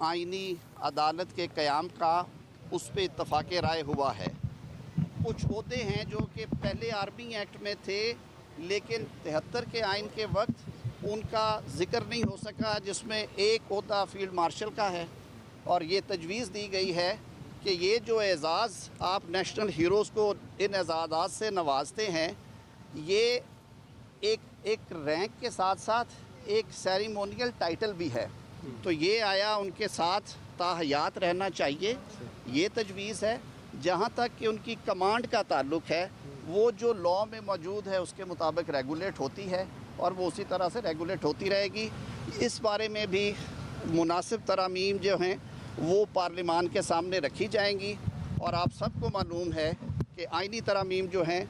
आइनी अदालत के क़याम का उस पर इत्तफ़ाक़ राय हुआ है। कुछ होते हैं जो कि पहले आर्मी एक्ट में थे लेकिन 73 के आइन के वक्त उनका ज़िक्र नहीं हो सका, जिसमें एक ओहदा फील्ड मार्शल का है। और ये तजवीज़ दी गई है कि ये जो एज़ाज़ आप नेशनल हीरोज़ को इन एज़ाज़ात से नवाजते हैं, ये एक रैंक के साथ साथ एक सेरेमोनियल टाइटल भी है। तो ये आया उनके साथ ताहयात रहना चाहिए, ये तजवीज़ है। जहाँ तक कि उनकी कमांड का ताल्लुक़ है, वो जो लॉ में मौजूद है उसके मुताबिक रेगुलेट होती है और वो उसी तरह से रेगुलेट होती रहेगी। इस बारे में भी मुनासिब तरामीम जो हैं वो पार्लिमान के सामने रखी जाएंगी। और आप सबको मालूम है कि आइनी तरामीम जो हैं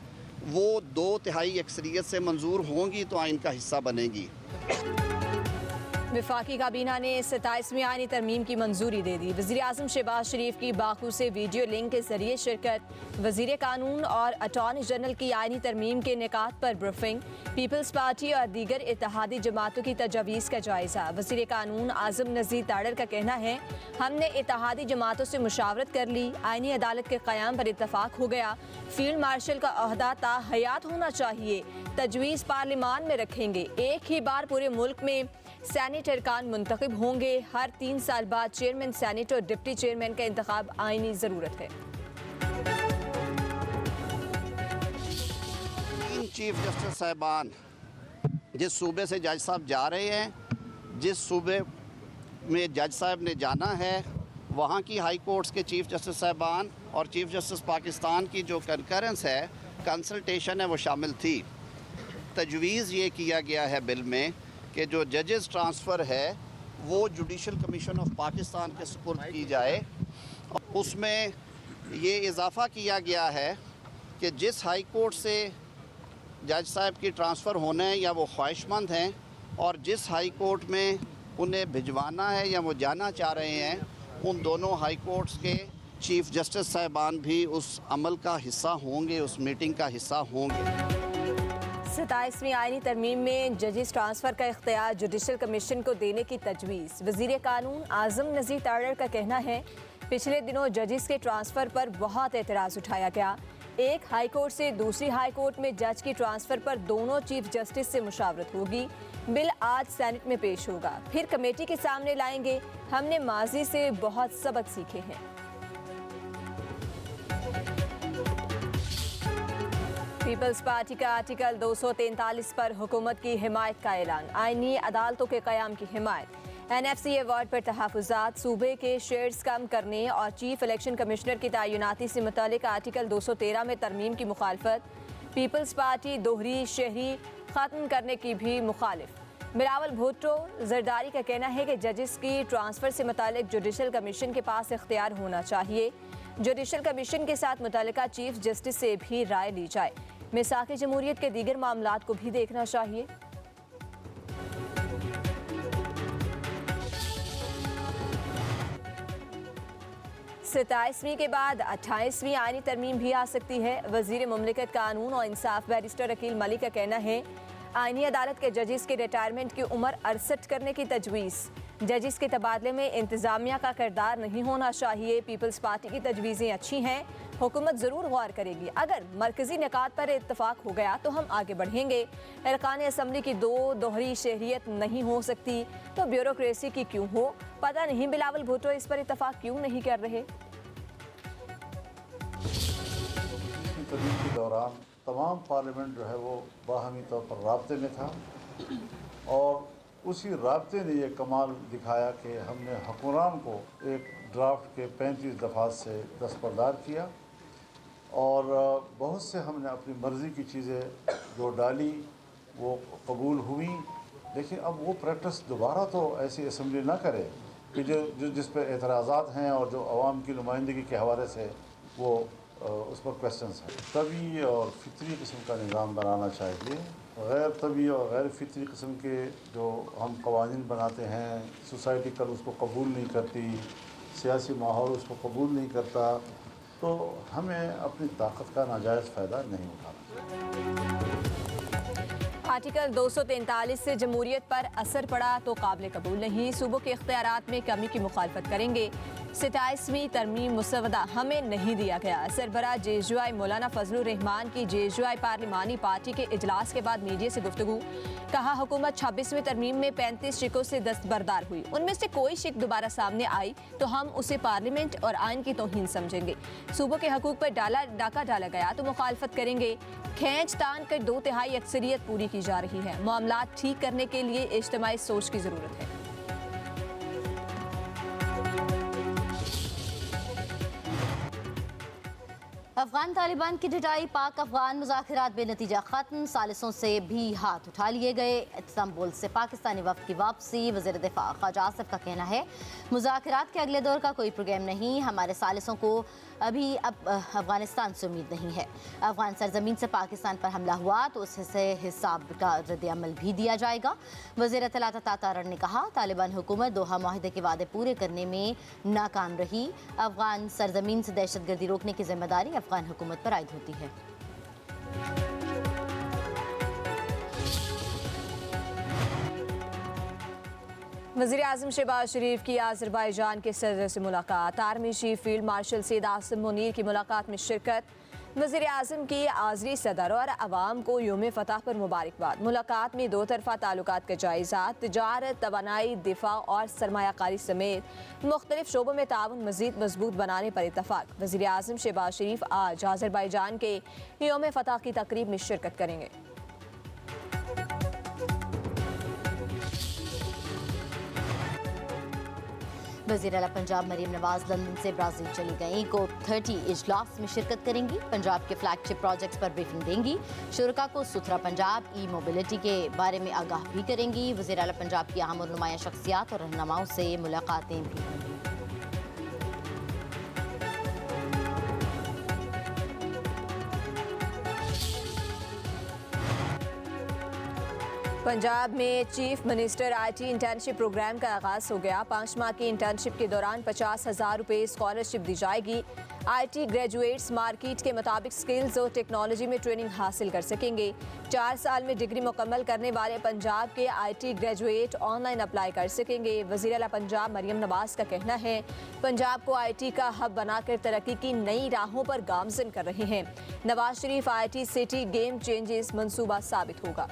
वो 2/3 अक्सरियत से मंजूर होंगी तो आइन का हिस्सा बनेगी। वफाकी काबीना ने 27वीं आइनी तरमीम की मंजूरी दे दी। वज़ीर आज़म शहबाज शरीफ की बाकू से वीडियो लिंक के जरिए शिरकत, वज़ीर कानून और अटॉर्नी जनरल की आइनी तरमीम के निकात पर ब्रीफिंग, पीपल्स पार्टी और दीगर इत्तेहादी जमातों की तजावीज़ का जायज़ा। वज़ीर कानून आज़म नज़ीर ताड़र का कहना है, हमने इत्तेहादी जमातों से मुशावरत कर ली, आइनी अदालत के क़याम पर इत्तफाक हो गया। फील्ड मार्शल का ओहदा ताहयात होना चाहिए, तजवीज़ पार्लिमान में रखेंगे। एक ही बार पूरे मुल्क में सैनेट अरकान मुंतखब होंगे। हर 3 साल बाद चेयरमैन सैनेट और डिप्टी चेयरमैन का इंतखाब आइनी ज़रूरत है। 3 चीफ जस्टिस साहिबान जिस सूबे से जज साहब जा रहे हैं, जिस सूबे में जज साहब ने जाना है, वहाँ की हाई कोर्ट्स के चीफ जस्टिस साहिबान और चीफ जस्टिस पाकिस्तान की जो कंकरेंस है, कंसल्टेशन है, वो शामिल थी। तजवीज़ ये किया गया है बिल में कि जो जजेस ट्रांसफ़र है वो जुडिशल कमीशन ऑफ पाकिस्तान के सुपुर्द की जाए। उसमें ये इजाफ़ा किया गया है कि जिस हाई कोर्ट से जज साहब की ट्रांसफ़र होना है या वो ख्वाहिशमंद हैं और जिस हाई कोर्ट में उन्हें भिजवाना है या वो जाना चाह रहे हैं, उन दोनों हाई कोर्ट्स के चीफ जस्टिस साहिबान भी उस अमल का हिस्सा होंगे, उस मीटिंग का हिस्सा होंगे। 27वीं आइनी तरमीम में जजेस ट्रांसफ़र का इख्तियार जुडिशल कमीशन को देने की तजवीज़। वज़ीर कानून आज़म नज़ीर ताड़र का कहना है, पिछले दिनों जजेस के ट्रांसफ़र पर बहुत एतराज़ उठाया गया। एक हाई कोर्ट से दूसरी हाई कोर्ट में जज की ट्रांसफ़र पर दोनों चीफ जस्टिस से मुशावरत होगी। बिल आज सैनेट में पेश होगा, फिर कमेटी के सामने लाएंगे। हमने माजी से बहुत सबक सीखे हैं। पीपल्स पार्टी का आर्टिकल 243 पर हुकूमत की हिमायत का ऐलान, आइनी अदालतों के क़याम की हिमायत। NFC अवार्ड पर तहफ़्फ़ुज़ात, सूबे के शेयर्स कम करने और चीफ इलेक्शन कमिश्नर की तैनाती से मुतालिक आर्टिकल 213 में तरमीम की मुखालफत। पीपल्स पार्टी दोहरी शहरी ख़त्म करने की भी मुखालिफ। बिलावल भुट्टो जरदारी का कहना है कि जजेस की ट्रांसफ़र से मुतालिक जुडिशल कमीशन के पास इख्तियार होना चाहिए। जुडिशल कमीशन के साथ मुतल्लिका चीफ जस्टिस से भी राय ली जाए। मिसाक़ जमहूरियत के दीगर मामलात को भी देखना चाहिए। सताईसवीं के बाद 28वीं आइनी तरमीम भी आ सकती है। वज़ीर मुमलिकत कानून और इंसाफ बैरिस्टर अकील मलिक का कहना है, आइनी अदालत के जजेस के रिटायरमेंट की उम्र 68 करने की तजवीज़। जजेस के तबादले में इंतज़ामिया का किरदार नहीं होना चाहिए। पीपल्स पार्टी की तजवीज़ें अच्छी हैं, हुकूमत ज़रूर गौर करेगी। अगर मरकज़ी निकात पर इत्तफाक हो गया तो हम आगे बढ़ेंगे। अरकान असम्बली की दोहरी शहरियत नहीं हो सकती तो ब्यूरोक्रेसी की क्यों हो? पता नहीं बिलावल भुट्टो इस पर इत्तफाक क्यों नहीं कर रहे। के दौरान तमाम पार्लियामेंट जो है वो बाहमी तौर पर राब्ते में था और उसी राब्ते ने ये कमाल दिखाया कि हमने हुक्मरान को एक ड्राफ्ट के 35 दफ़ात से दस्तबरदार किया और बहुत से हमने अपनी मर्ज़ी की चीज़ें जो डाली वो कबूल हुई। लेकिन अब वो प्रैक्टिस दोबारा तो ऐसी असम्बली ना करे कि जो जिस पर एतराज़ात हैं और जो अवाम की नुमाइंदगी के हवाले से वो उस पर क्वेश्चंस हैं। तभी और फितरी किस्म का निज़ाम बनाना चाहिए। गैर तभी और गैर फितरी किस्म के जो हम कवानीन बनाते हैं, सोसाइटी कल उसको कबूल नहीं करती, सियासी माहौल उसको कबूल नहीं करता, तो हमें अपनी ताकत का नाजायज़ फ़ायदा नहीं उठाना चाहिए। आर्टिकल 243 से जमहूरियत पर असर पड़ा तो काबिल कबूल नहीं, सूबों के इख्तियारात में कमी की मुखालफत करेंगे। 27वीं तरमीम मुसवदा हमें नहीं दिया गया। सरबरा जेजुआई मौलाना फजलुर रहमान की जेजुआई पार्लिमानी पार्टी के इजलास के बाद मीडिया से गुफ्तगू। कहा हुकूमत 26वीं तरमीम में 35 शिकों से दस्तबरदार हुई, उनमें से कोई शिक दोबारा सामने आई तो हम उसे पार्लियामेंट और आइन की तौहीन समझेंगे। सूबों के हकूक पर डाका डाला गया तो मुखालफत करेंगे। खींच तान कर 2/3 अक्सरियत पूरी की जा रही है। मामला ठीक करने के लिए इज्तिमाई सोच की जरूरत है। अफगान तालिबान की ढिठाई, पाक अफगान मुज़ाकरात बेनतीजा खत्म, सालिसों से भी हाथ उठा लिए गए। इस्तांबुल से पाकिस्तानी वफ्द की वापसी, वज़ीर दिफा ख्वाजा आसिफ का कहना है मुज़ाकरात के अगले दौर का कोई प्रोग्राम नहीं, हमारे सालिसों को अभी अफगानिस्तान से उम्मीद नहीं है। अफगान सरजमीन से पाकिस्तान पर हमला हुआ तो उससे हिसाब का रद्द-ए-अमल भी दिया जाएगा। वज़ीर इत्तलात तातारन ने कहा तालिबान हुकूमत दोहा माहिदे के वादे पूरे करने में नाकाम रही। अफगान सरजमीन से दहशतगर्दी रोकने की जिम्मेदारी अफगान हुकूमत पर आयद होती है। वज़ीर आज़म शहबाज शरीफ की अज़रबैजान के सदर से मुलाकात। Army chief field marshal Syed Asim Munir की मुलाकात में शिरकत। वज़ीर आज़म की आज़री सदर और अवाम को यौम फ़तह पर मुबारकबाद। मुलाकात में दो तरफ़ा ताल्लुकात का जायज़ा, तिजारत, तवानाई, दिफा और सरमायाकारी समेत मुख्तलिफ शोबों में ताउन मज़ीद मजबूत बनाने पर इत्तफ़ाक़। वज़ीर आज़म शहबाज शरीफ आज अज़रबैजान के यौम फ़तह की तक़रीब में शिरकत करेंगे। वज़ीर आला पंजाब मरीम नवाज लंदन से ब्राज़ील चली गईं। COP30 इजलास में शिरकत करेंगी। पंजाब के फ्लैगशिप प्रोजेक्ट्स पर ब्रीफिंग देंगी। शुरका को सुथरा पंजाब, ई मोबिलिटी के बारे में आगाह भी करेंगी। वज़ीर आला पंजाब की अहम और नुमाया शख्सियात और रहनुमाओं से मुलाकातें भी होंगी। पंजाब में chief minister IT internship programme का आगाज़ हो गया। 5 माह की इंटर्नशिप के दौरान 50,000 रुपये स्कॉलरशिप दी जाएगी। IT ग्रेजुएट्स मार्केट के मुताबिक स्किल्स और टेक्नोलॉजी में ट्रेनिंग हासिल कर सकेंगे। 4 साल में डिग्री मुकम्मल करने वाले पंजाब के IT ग्रेजुएट ऑनलाइन अप्लाई कर सकेंगे। वज़ीर आला पंजाब मरीम नवाज का कहना है पंजाब को IT का हब बनाकर तरक्की की नई राहों पर गामजन कर रहे हैं। Nawaz Sharif IT city game changes मंसूबा साबित होगा।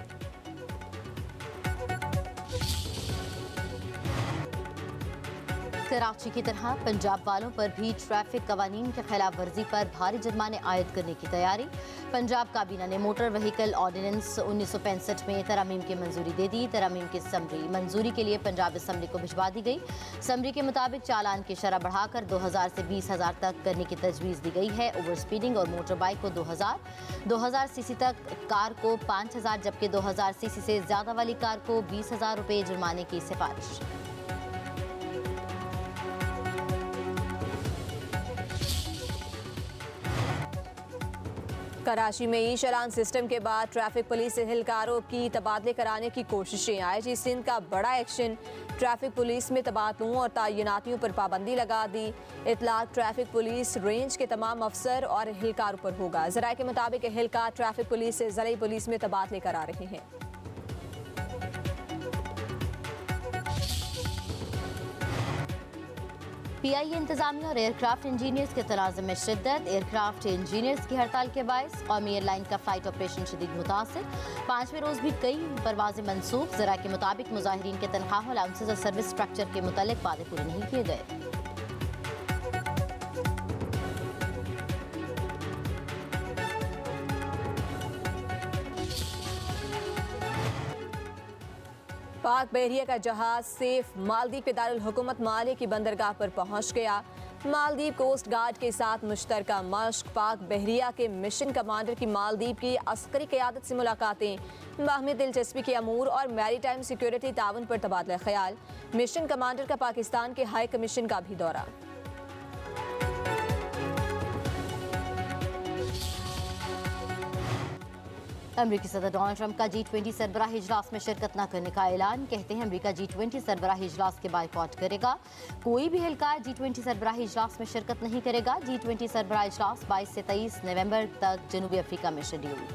कराची की तरह पंजाब वालों पर भी ट्रैफिक कवानीन की खिलाफ वर्जी पर भारी जुर्माने आयद करने की तैयारी। पंजाब काबीना ने मोटर व्हीकल ऑर्डिनेंस 1965 में तरमीम की मंजूरी दे दी। तरमीम की समरी मंजूरी के लिए पंजाब असम्बली को भिजवा दी गई। समरी के मुताबिक चालान की शरह बढ़ाकर 2000 से 20,000 तक करने की तजवीज़ दी गई है। ओवर स्पीडिंग और मोटर बाइक को 2000 सीसी तक, कार को 5000 जबकि 2000 सीसी से ज़्यादा वाली कार को 20,000 रुपये जुर्माने की सिफारिश। कराची में ई चालान सिस्टम के बाद ट्रैफिक पुलिस एहलकारों की तबादले कराने की कोशिशें। IG सिंध का बड़ा एक्शन, ट्रैफिक पुलिस में तबादलों और तैनातियों पर पाबंदी लगा दी। इतलाक ट्रैफिक पुलिस रेंज के तमाम अफसर और एहलकारों पर होगा। ज़राए के मुताबिक एहलकार ट्रैफिक पुलिस से ज़िला पुलिस में तबादले करा रहे हैं। PIA इंतजामिया और एयरक्राफ्ट इंजीनियर्स के तनाज़ुम में शिद्दत। एयरक्राफ्ट इंजीनियर्स की हड़ताल के बायस कौमी एयरलाइन का फ्लाइट ऑपरेशन शदीद मुतासिर। 5वें रोज़ भी कई परवाजें मनसूख। ज़रा के मुताबिक मुजाहिरीन के तनख्वाह, अलाउंसेस और सर्विस स्ट्रक्चर के मुतालिक वादे पूरे नहीं किए गए। पाक बहरिया का जहाज सेफ मालदीव के दारुल हुकूमत माले की बंदरगाह पर पहुंच गया। मालदीव कोस्ट गार्ड के साथ मुश्तरका मश्क, पाक बहरिया के मिशन कमांडर की मालदीव की अस्करी क़यादत से मुलाकातें, बाहमी दिलचस्पी के अमूर और मैरीटाइम सिक्योरिटी ताउन पर तबादला ख्याल। मिशन कमांडर का पाकिस्तान के हाई कमीशन का भी दौरा। अमरीकी सदर डोनाल्ड ट्रंप का G20 सरबराही इजलास में शिरकत न करने का ऐलान। कहते हैं अमरीका G20 सरबराही इजलास के बायकॉट करेगा। कोई भी एहलकार G20 सरबराही इजलास में शिरकत नहीं करेगा। G20 सरबराही इजलास 22 से 23 नवंबर तक जनूबी अफ्रीका में शेड्यूल।